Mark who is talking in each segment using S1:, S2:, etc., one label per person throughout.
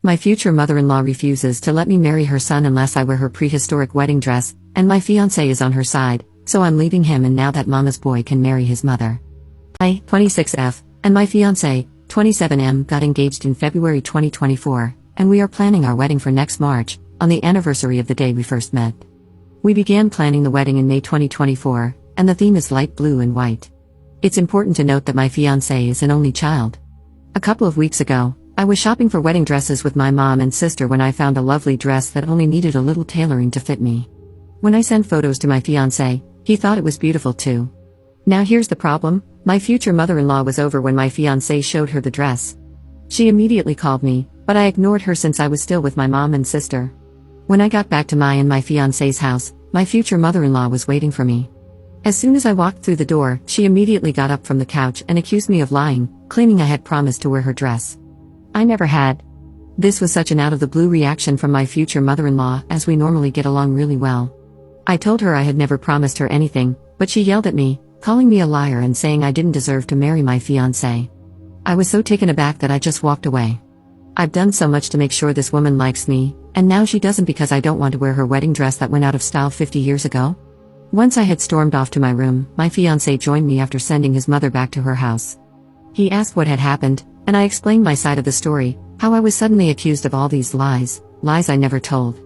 S1: My future mother-in-law refuses to let me marry her son unless I wear her prehistoric wedding dress, and my fiancé is on her side, so I'm leaving him and now that mama's boy can marry his mother. I, 26F, and my fiancé, 27M, got engaged in February 2024, and we are planning our wedding for next March, on the anniversary of the day we first met. We began planning the wedding in May 2024, and the theme is light blue and white. It's important to note that my fiancé is an only child. A couple of weeks ago, I was shopping for wedding dresses with my mom and sister when I found a lovely dress that only needed a little tailoring to fit me. When I sent photos to my fiancé, he thought it was beautiful too. Now here's the problem, my future mother-in-law was over when my fiancé showed her the dress. She immediately called me, but I ignored her since I was still with my mom and sister. When I got back to my fiancé's house, my future mother-in-law was waiting for me. As soon as I walked through the door, she immediately got up from the couch and accused me of lying, claiming I had promised to wear her dress. I never had. This was such an out-of-the-blue reaction from my future mother-in-law, as we normally get along really well. I told her I had never promised her anything, but she yelled at me, calling me a liar and saying I didn't deserve to marry my fiancé. I was so taken aback that I just walked away. I've done so much to make sure this woman likes me, and now she doesn't because I don't want to wear her wedding dress that went out of style 50 years ago? Once I had stormed off to my room, my fiancé joined me after sending his mother back to her house. He asked what had happened, and I explained my side of the story, how I was suddenly accused of all these lies I never told.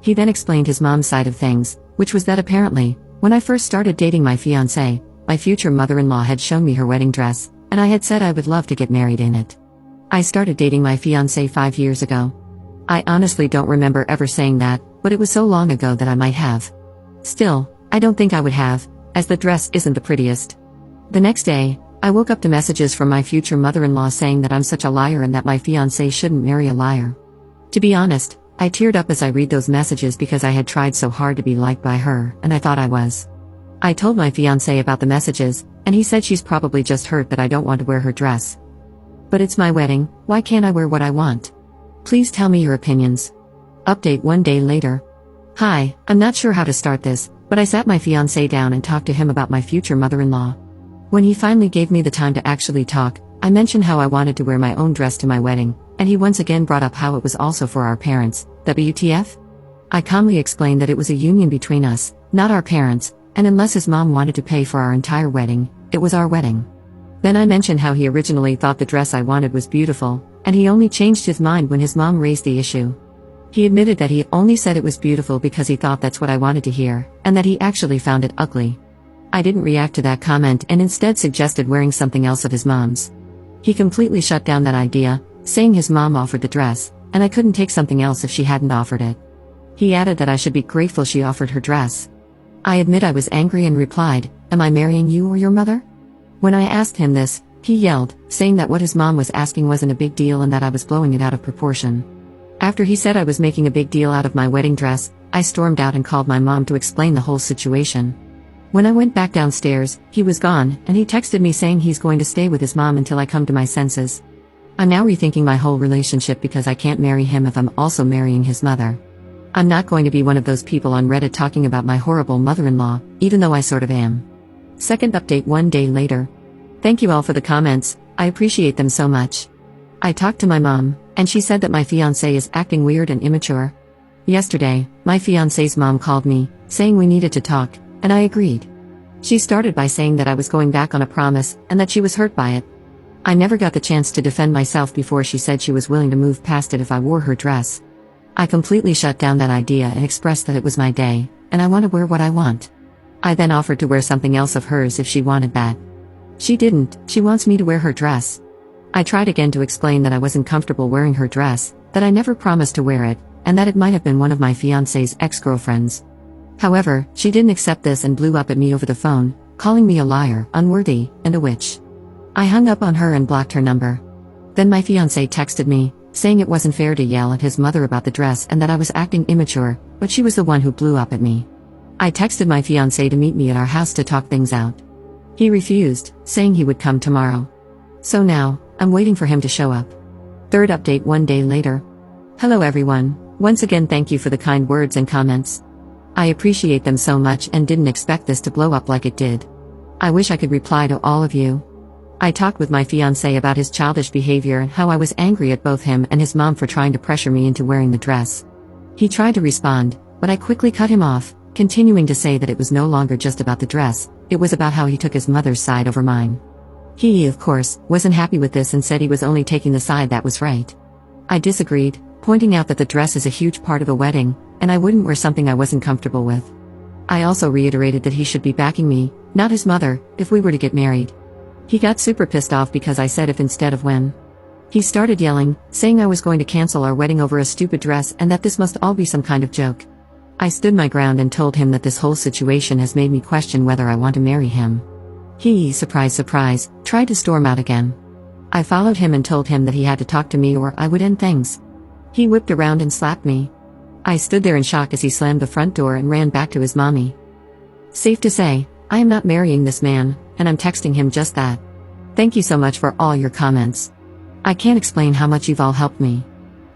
S1: He then explained his mom's side of things, which was that apparently, when I first started dating my fiancé, my future mother-in-law had shown me her wedding dress, and I had said I would love to get married in it. I started dating my fiancé 5 years ago. I honestly don't remember ever saying that, but it was so long ago that I might have. Still, I don't think I would have, as the dress isn't the prettiest. The next day, I woke up to messages from my future mother-in-law saying that I'm such a liar and that my fiancé shouldn't marry a liar. To be honest, I teared up as I read those messages because I had tried so hard to be liked by her, and I thought I was. I told my fiancé about the messages, and he said she's probably just hurt that I don't want to wear her dress. But it's my wedding, why can't I wear what I want? Please tell me your opinions. Update 1 day later. Hi, I'm not sure how to start this, but I sat my fiancé down and talked to him about my future mother-in-law. When he finally gave me the time to actually talk, I mentioned how I wanted to wear my own dress to my wedding, and he once again brought up how it was also for our parents. WTF? I calmly explained that it was a union between us, not our parents, and unless his mom wanted to pay for our entire wedding, it was our wedding. Then I mentioned how he originally thought the dress I wanted was beautiful, and he only changed his mind when his mom raised the issue. He admitted that he only said it was beautiful because he thought that's what I wanted to hear, and that he actually found it ugly. I didn't react to that comment and instead suggested wearing something else of his mom's. He completely shut down that idea, saying his mom offered the dress, and I couldn't take something else if she hadn't offered it. He added that I should be grateful she offered her dress. I admit I was angry and replied, "Am I marrying you or your mother?" When I asked him this, he yelled, saying that what his mom was asking wasn't a big deal and that I was blowing it out of proportion. After he said I was making a big deal out of my wedding dress, I stormed out and called my mom to explain the whole situation. When I went back downstairs, he was gone, and he texted me saying he's going to stay with his mom until I come to my senses. I'm now rethinking my whole relationship because I can't marry him if I'm also marrying his mother. I'm not going to be one of those people on Reddit talking about my horrible mother-in-law, even though I sort of am. Second update 1 day later. Thank you all for the comments, I appreciate them so much. I talked to my mom, and she said that my fiancé is acting weird and immature. Yesterday, my fiancé's mom called me, saying we needed to talk, and I agreed. She started by saying that I was going back on a promise, and that she was hurt by it. I never got the chance to defend myself before she said she was willing to move past it if I wore her dress. I completely shut down that idea and expressed that it was my day, and I want to wear what I want. I then offered to wear something else of hers if she wanted that. She didn't, she wants me to wear her dress. I tried again to explain that I wasn't comfortable wearing her dress, that I never promised to wear it, and that it might have been one of my fiancé's ex-girlfriends. However, she didn't accept this and blew up at me over the phone, calling me a liar, unworthy, and a witch. I hung up on her and blocked her number. Then my fiancé texted me, saying it wasn't fair to yell at his mother about the dress and that I was acting immature, but she was the one who blew up at me. I texted my fiancé to meet me at our house to talk things out. He refused, saying he would come tomorrow. So now, I'm waiting for him to show up. Third update 1 day later. Hello everyone, once again thank you for the kind words and comments. I appreciate them so much and didn't expect this to blow up like it did. I wish I could reply to all of you. I talked with my fiancé about his childish behavior and how I was angry at both him and his mom for trying to pressure me into wearing the dress. He tried to respond, but I quickly cut him off, continuing to say that it was no longer just about the dress, it was about how he took his mother's side over mine. He, of course, wasn't happy with this and said he was only taking the side that was right. I disagreed, pointing out that the dress is a huge part of a wedding, and I wouldn't wear something I wasn't comfortable with. I also reiterated that he should be backing me, not his mother, if we were to get married. He got super pissed off because I said if instead of when. He started yelling, saying I was going to cancel our wedding over a stupid dress and that this must all be some kind of joke. I stood my ground and told him that this whole situation has made me question whether I want to marry him. He, surprise surprise, tried to storm out again. I followed him and told him that he had to talk to me or I would end things. He whipped around and slapped me. I stood there in shock as he slammed the front door and ran back to his mommy. Safe to say, I am not marrying this man, and I'm texting him just that. Thank you so much for all your comments. I can't explain how much you've all helped me.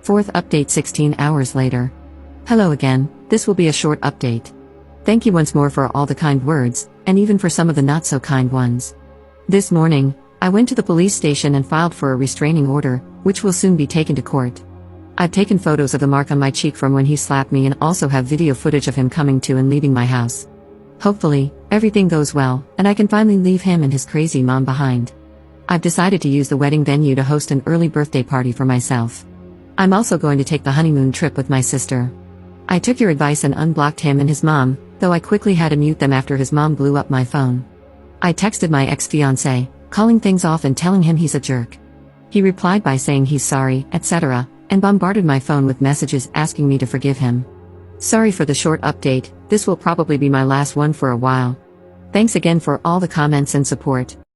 S1: Fourth update 16 hours later. Hello again, this will be a short update. Thank you once more for all the kind words, and even for some of the not so kind ones. This morning, I went to the police station and filed for a restraining order, which will soon be taken to court. I've taken photos of the mark on my cheek from when he slapped me and also have video footage of him coming to and leaving my house. Hopefully, everything goes well, and I can finally leave him and his crazy mom behind. I've decided to use the wedding venue to host an early birthday party for myself. I'm also going to take the honeymoon trip with my sister. I took your advice and unblocked him and his mom, though I quickly had to mute them after his mom blew up my phone. I texted my ex-fiancé, calling things off and telling him he's a jerk. He replied by saying he's sorry, etc., and bombarded my phone with messages asking me to forgive him. Sorry for the short update, this will probably be my last one for a while. Thanks again for all the comments and support.